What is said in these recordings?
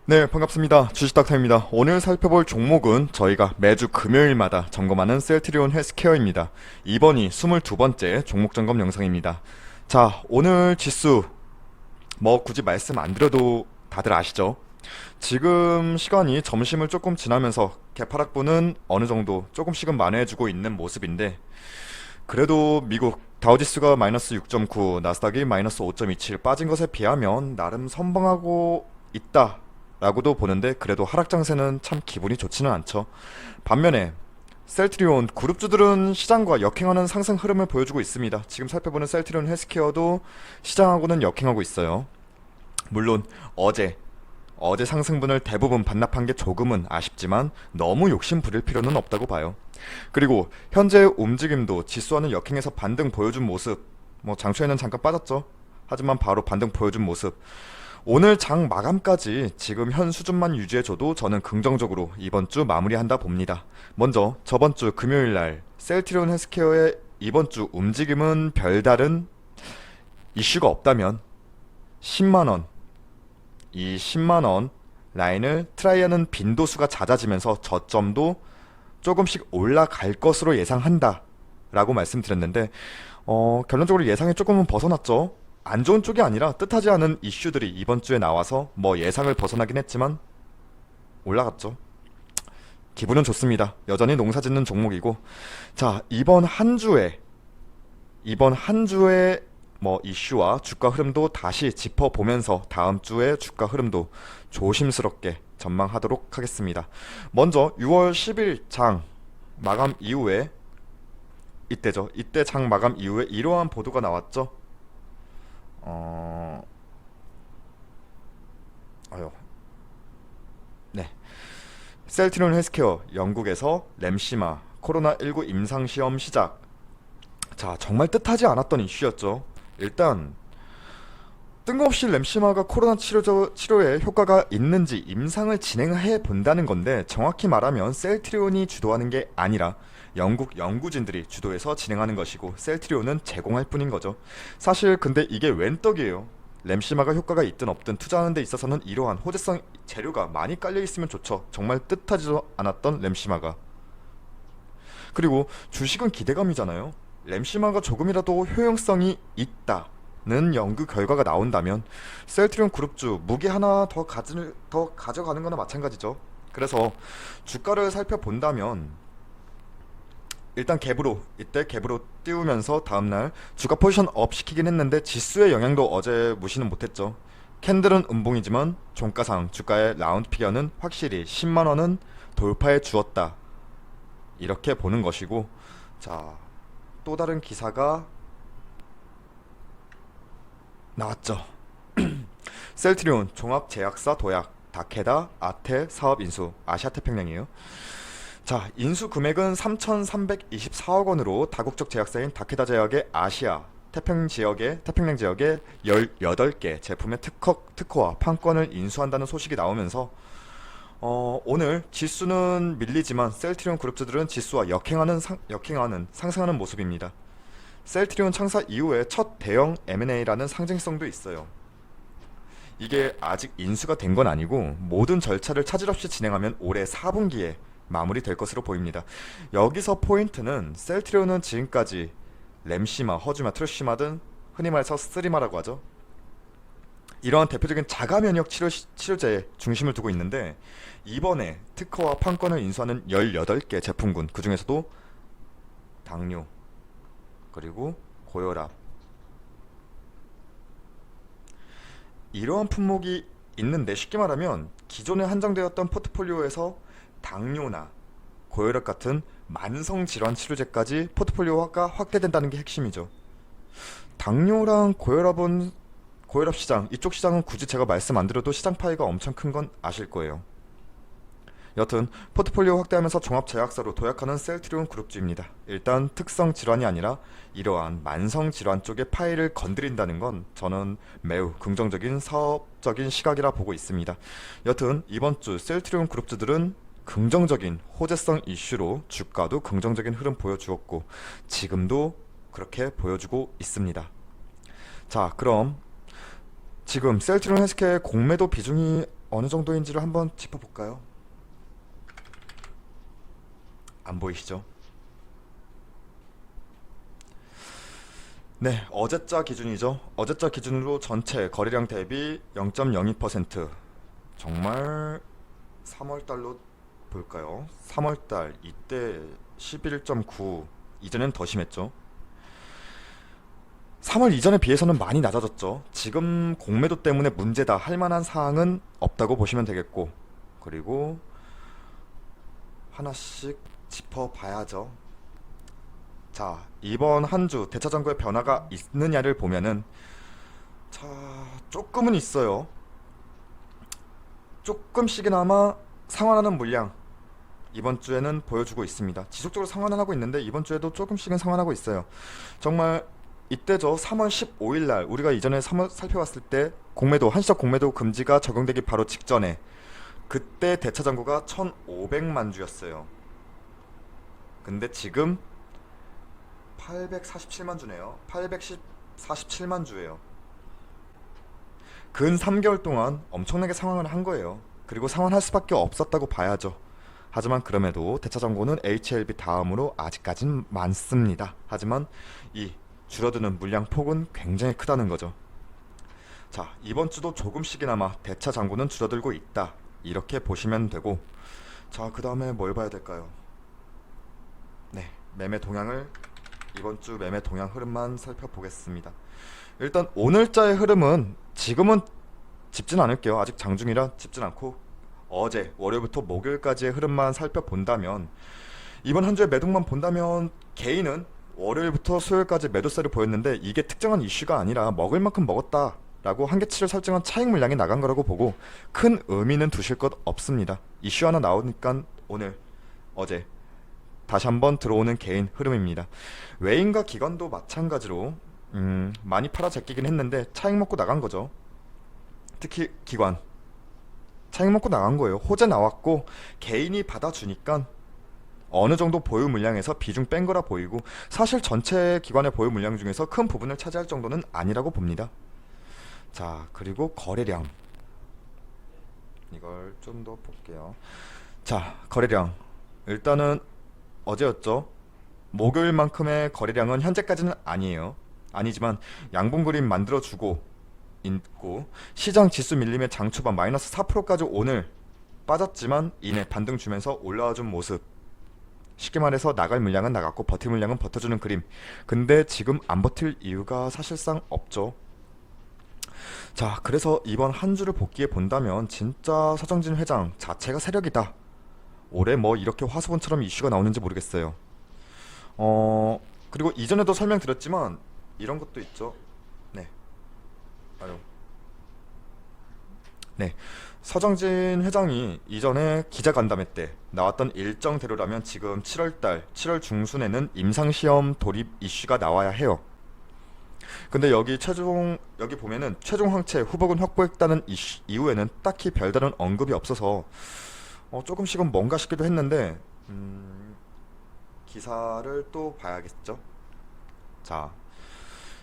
네, 반갑습니다. 주식닥터입니다. 오늘 살펴볼 종목은 저희가 매주 금요일마다 점검하는 셀트리온 헬스케어입니다. 이번이 22번째 종목 점검 영상입니다. 자, 오늘 지수 뭐 굳이 말씀 안 드려도 다들 아시죠? 지금 시간이 점심을 조금 지나면서 개파락부는 어느 정도 조금씩은 만회해주고 있는 모습인데, 그래도 미국 다우지수가 마이너스 6.9, 나스닥이 마이너스 5.27 빠진 것에 비하면 나름 선방하고 있다 라고도 보는데, 그래도 하락 장세는 참 기분이 좋지는 않죠. 반면에 셀트리온 그룹주들은 시장과 역행하는 상승 흐름을 보여주고 있습니다. 지금 살펴보는 셀트리온 헬스케어도 시장하고는 역행하고 있어요. 물론 어제 상승분을 대부분 반납한 게 조금은 아쉽지만 너무 욕심 부릴 필요는 없다고 봐요. 그리고 현재 움직임도 지수와는 역행해서 반등 보여준 모습, 뭐 장초에는 잠깐 빠졌죠. 하지만 바로 반등 보여준 모습, 오늘 장 마감까지 지금 현 수준만 유지해줘도 저는 긍정적으로 이번 주 마무리한다 봅니다. 먼저 저번 주 금요일 날 셀트리온 헬스케어의 이번 주 움직임은 별다른 이슈가 없다면 10만원, 이 10만원 라인을 트라이하는 빈도수가 잦아지면서 저점도 조금씩 올라갈 것으로 예상한다 라고 말씀드렸는데, 결론적으로 예상이 조금은 벗어났죠. 안 좋은 쪽이 아니라 뜻하지 않은 이슈들이 이번 주에 나와서 뭐 예상을 벗어나긴 했지만 올라갔죠. 기분은 좋습니다. 여전히 농사 짓는 종목이고. 자, 이번 한 주에 뭐 이슈와 주가 흐름도 다시 짚어보면서 다음 주의 주가 흐름도 조심스럽게 전망하도록 하겠습니다. 먼저 6월 10일 장 마감 이후에, 이때죠. 이때 장 마감 이후에 이러한 보도가 나왔죠. 어... 아유, 네. 셀트리온 헬스케어 영국에서 램시마 코로나19 임상시험 시작. 자, 정말 뜻하지 않았던 이슈였죠. 일단 뜬금없이 램시마가 코로나 치료에 효과가 있는지 임상을 진행해 본다는 건데, 정확히 말하면 셀트리온이 주도하는 게 아니라 영국 연구진들이 주도해서 진행하는 것이고 셀트리온은 제공할 뿐인 거죠. 사실 근데 이게 웬 떡이에요. 램시마가 효과가 있든 없든 투자하는 데 있어서는 이러한 호재성 재료가 많이 깔려 있으면 좋죠. 정말 뜻하지도 않았던 램시마가. 그리고 주식은 기대감이잖아요. 램시마가 조금이라도 효용성이 있다는 연구 결과가 나온다면 셀트리온 그룹주 무기 하나 더 가져가는 거나 마찬가지죠. 그래서 주가를 살펴본다면 일단 이때 갭으로 띄우면서 다음날 주가 포지션 업 시키긴 했는데 지수의 영향도 어제 무시는 못했죠. 캔들은 음봉이지만 종가상 주가의 라운드 피겨는 확실히 10만원은 돌파해 주었다, 이렇게 보는 것이고. 자, 또 다른 기사가 나왔죠. 셀트리온 종합제약사 도약 다케다 아테 사업 인수 아시아태평양이에요. 자, 인수 금액은 3,324억 원으로 다국적 제약사인 다케다 제약의 아시아 태평양 지역에 18개 제품의 특허와 판권을 인수한다는 소식이 나오면서 오늘 지수는 밀리지만 셀트리온 그룹주들은 지수와 상승하는 모습입니다. 셀트리온 창사 이후에 첫 대형 M&A라는 상징성도 있어요. 이게 아직 인수가 된 건 아니고 모든 절차를 차질 없이 진행하면 올해 4분기에 마무리될 것으로 보입니다. 여기서 포인트는 셀트리온은 지금까지 램시마, 허즈마, 트루시마 등 흔히 말해서 스리마라고 하죠. 이러한 대표적인 자가 면역 치료제에 중심을 두고 있는데, 이번에 특허와 판권을 인수하는 18개 제품군, 그 중에서도 당뇨, 그리고 고혈압, 이러한 품목이 있는데, 쉽게 말하면 기존에 한정되었던 포트폴리오에서 당뇨나 고혈압 같은 만성 질환 치료제까지 포트폴리오가 확대된다는 게 핵심이죠. 당뇨랑 고혈압 시장, 이쪽 시장은 굳이 제가 말씀 안 드려도 시장 파이가 엄청 큰 건 아실 거예요. 여튼 포트폴리오 확대하면서 종합제약사로 도약하는 셀트리온 그룹주입니다. 일단 특성 질환이 아니라 이러한 만성 질환 쪽의 파이를 건드린다는 건 저는 매우 긍정적인 사업적인 시각이라 보고 있습니다. 여튼 이번 주 셀트리온 그룹주들은 긍정적인 호재성 이슈로 주가도 긍정적인 흐름 보여주었고 지금도 그렇게 보여주고 있습니다. 자, 그럼 지금 셀트리온 헬스케어의 공매도 비중이 어느 정도인지를 한번 짚어볼까요? 안 보이시죠? 네, 어제자 기준이죠. 어제자 기준으로 전체 거래량 대비 0.02%. 정말 3월달로 볼까요? 3월달 이때 11.9, 이전엔 더 심했죠. 3월 이전에 비해서는 많이 낮아졌죠. 지금 공매도 때문에 문제다 할 만한 사항은 없다고 보시면 되겠고, 그리고 하나씩 짚어봐야죠. 자, 이번 한 주 대차장고의 변화가 있느냐를 보면은, 자, 조금은 있어요. 조금씩이나마 상환하는 물량 이번 주에는 보여주고 있습니다. 지속적으로 상환을 하고 있는데 이번 주에도 조금씩은 상환하고 있어요. 정말 이때죠. 3월 15일 날 우리가 이전에 3월 살펴봤을 때 공매도 한시적 공매도 금지가 적용되기 바로 직전에 그때 대차장고가 1,500만 주였어요. 근데 지금 847만 주네요. 847만 주예요. 근 3개월 동안 엄청나게 상환을 한 거예요. 그리고 상환할 수밖에 없었다고 봐야죠. 하지만 그럼에도 대차장고는 HLB 다음으로 아직까진 많습니다. 하지만 이 줄어드는 물량 폭은 굉장히 크다는 거죠. 자, 이번 주도 조금씩이나마 대차장고는 줄어들고 있다. 이렇게 보시면 되고, 자, 그 다음에 뭘 봐야 될까요? 네, 매매 동향을 이번 주 매매 동향 흐름만 살펴보겠습니다. 일단 오늘자의 흐름은 지금은 짚진 않을게요. 아직 장중이라 짚진 않고 어제 월요일부터 목요일까지의 흐름만 살펴본다면, 이번 한 주의 매동만 본다면 개인은 월요일부터 수요일까지 매도세를 보였는데 이게 특정한 이슈가 아니라 먹을 만큼 먹었다 라고 한계치를 설정한 차익 물량이 나간 거라고 보고 큰 의미는 두실 것 없습니다. 이슈 하나 나오니까 오늘 어제 다시 한번 들어오는 개인 흐름입니다. 외인과 기관도 마찬가지로 많이 팔아 제끼긴 했는데 차익 먹고 나간 거죠. 특히 기관 차익 먹고 나간 거예요. 호재 나왔고 개인이 받아주니까 어느 정도 보유 물량에서 비중 뺀 거라 보이고, 사실 전체 기관의 보유 물량 중에서 큰 부분을 차지할 정도는 아니라고 봅니다. 자, 그리고 거래량 이걸 좀 더 볼게요. 자, 거래량 일단은 어제였죠. 목요일만큼의 거래량은 현재까지는 아니지만 양분 그림 만들어주고 있고, 시장 지수 밀림의 장 초반 마이너스 4%까지 오늘 빠졌지만 이내 반등 주면서 올라와준 모습. 쉽게 말해서 나갈 물량은 나갔고 버틸 물량은 버텨주는 그림. 근데 지금 안 버틸 이유가 사실상 없죠. 자, 그래서 이번 한 주를 복귀해 본다면 진짜 서정진 회장 자체가 세력이다. 올해 뭐 이렇게 화수분처럼 이슈가 나오는지 모르겠어요. 그리고 이전에도 설명드렸지만 이런 것도 있죠. 네. 아유. 네. 서정진 회장이 이전에 기자간담회 때 나왔던 일정대로라면 지금 7월 중순에는 임상시험 돌입 이슈가 나와야 해요. 근데 여기 보면은 최종 항체 후보군 확보했다는 이후에는 딱히 별다른 언급이 없어서 조금씩은 뭔가 싶기도 했는데, 기사를 또 봐야겠죠. 자,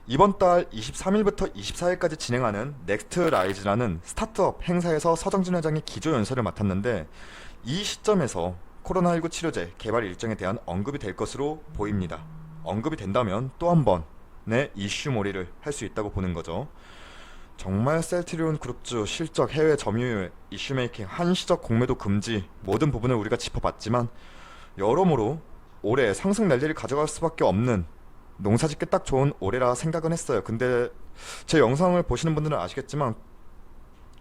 이번 달 23일부터 24일까지 진행하는 넥스트 라이즈라는 스타트업 행사에서 서정진 회장이 기조연설을 맡았는데, 이 시점에서 코로나19 치료제 개발 일정에 대한 언급이 될 것으로 보입니다. 언급이 된다면 또 한 번의 이슈몰이를 할 수 있다고 보는 거죠. 정말 셀트리온 그룹주 실적, 해외 점유율, 이슈메이킹, 한시적 공매도 금지 모든 부분을 우리가 짚어봤지만 여러모로 올해 상승 랠리를 가져갈 수밖에 없는, 농사짓기 딱 좋은 올해라 생각은 했어요. 근데 제 영상을 보시는 분들은 아시겠지만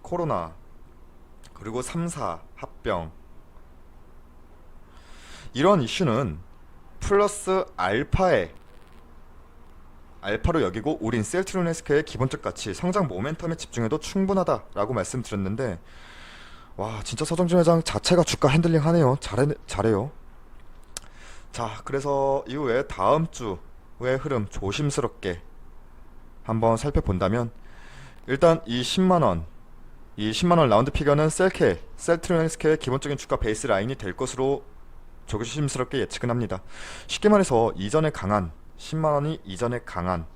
코로나 그리고 3사 합병 이런 이슈는 플러스 알파로 여기고 우린 셀트리온 헬스케어의 기본적 가치, 성장 모멘텀에 집중해도 충분하다라고 말씀드렸는데, 와, 진짜 서정진 회장 자체가 주가 핸들링 하네요. 잘해요. 자, 그래서 이후에 다음 주의 흐름 조심스럽게 한번 살펴본다면, 일단 이 10만원 라운드 피겨는 셀트리온 헬스케어의 기본적인 주가 베이스 라인이 될 것으로 조심스럽게 예측은 합니다. 쉽게 말해서 이전에 강한 10만원이 이전에 강한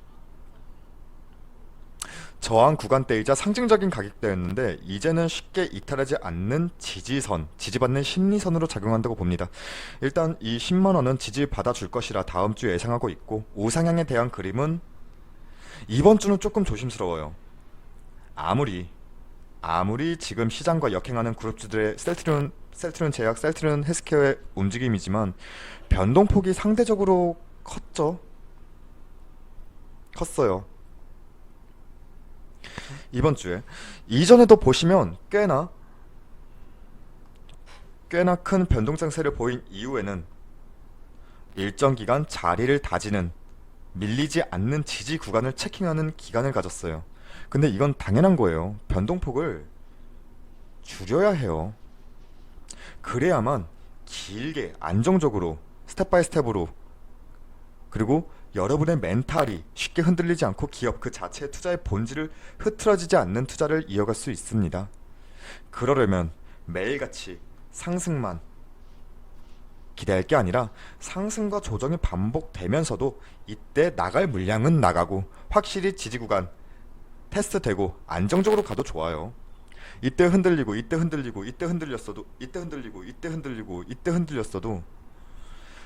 저항 구간대이자 상징적인 가격대였는데 이제는 쉽게 이탈하지 않는 지지선, 지지받는 심리선으로 작용한다고 봅니다. 일단 이 10만 원은 지지받아줄 것이라 다음 주 예상하고 있고 우상향에 대한 그림은 이번 주는 조금 조심스러워요. 아무리 지금 시장과 역행하는 그룹주들의 셀트리온 제약, 셀트리온 헬스케어의 움직임이지만 변동폭이 상대적으로 컸어요. 이번 주에 이전에도 보시면 꽤나 큰 변동 장세를 보인 이후에는 일정 기간 자리를 다지는 밀리지 않는 지지 구간을 체킹하는 기간을 가졌어요. 근데 이건 당연한 거예요. 변동폭을 줄여야 해요. 그래야만 길게 안정적으로 스텝 바이 스텝으로, 그리고 여러분의 멘탈이 쉽게 흔들리지 않고 기업 그 자체의 투자의 본질을 흐트러지지 않는 투자를 이어갈 수 있습니다. 그러려면 매일같이 상승만 기대할 게 아니라 상승과 조정이 반복되면서도 이때 나갈 물량은 나가고 확실히 지지 구간 테스트되고 안정적으로 가도 좋아요. 이때 흔들리고 이때 흔들리고 이때 흔들렸어도 이때 흔들리고 이때 흔들리고 이때 흔들렸어도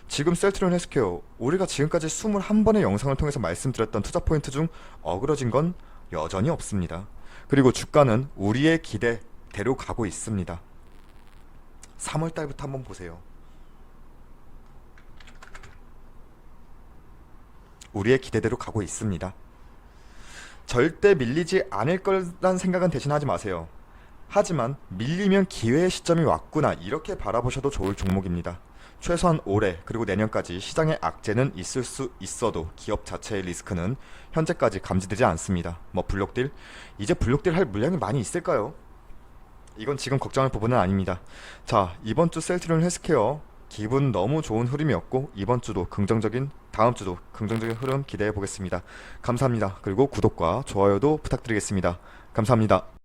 지금 셀트리온 헬스케어 우리가 지금까지 21번의 영상을 통해서 말씀드렸던 투자 포인트 중 어그러진 건 여전히 없습니다. 그리고 주가는 우리의 기대대로 가고 있습니다. 3월달부터 한번 보세요. 우리의 기대대로 가고 있습니다. 절대 밀리지 않을 거란 생각은 대신 하지 마세요. 하지만 밀리면 기회의 시점이 왔구나 이렇게 바라보셔도 좋을 종목입니다. 최소한 올해 그리고 내년까지 시장의 악재는 있을 수 있어도 기업 자체의 리스크는 현재까지 감지되지 않습니다. 블록딜? 이제 블록딜 할 물량이 많이 있을까요? 이건 지금 걱정할 부분은 아닙니다. 자, 이번 주 셀트리온 헬스케어 기분 너무 좋은 흐름이었고 다음 주도 긍정적인 흐름 기대해 보겠습니다. 감사합니다. 그리고 구독과 좋아요도 부탁드리겠습니다. 감사합니다.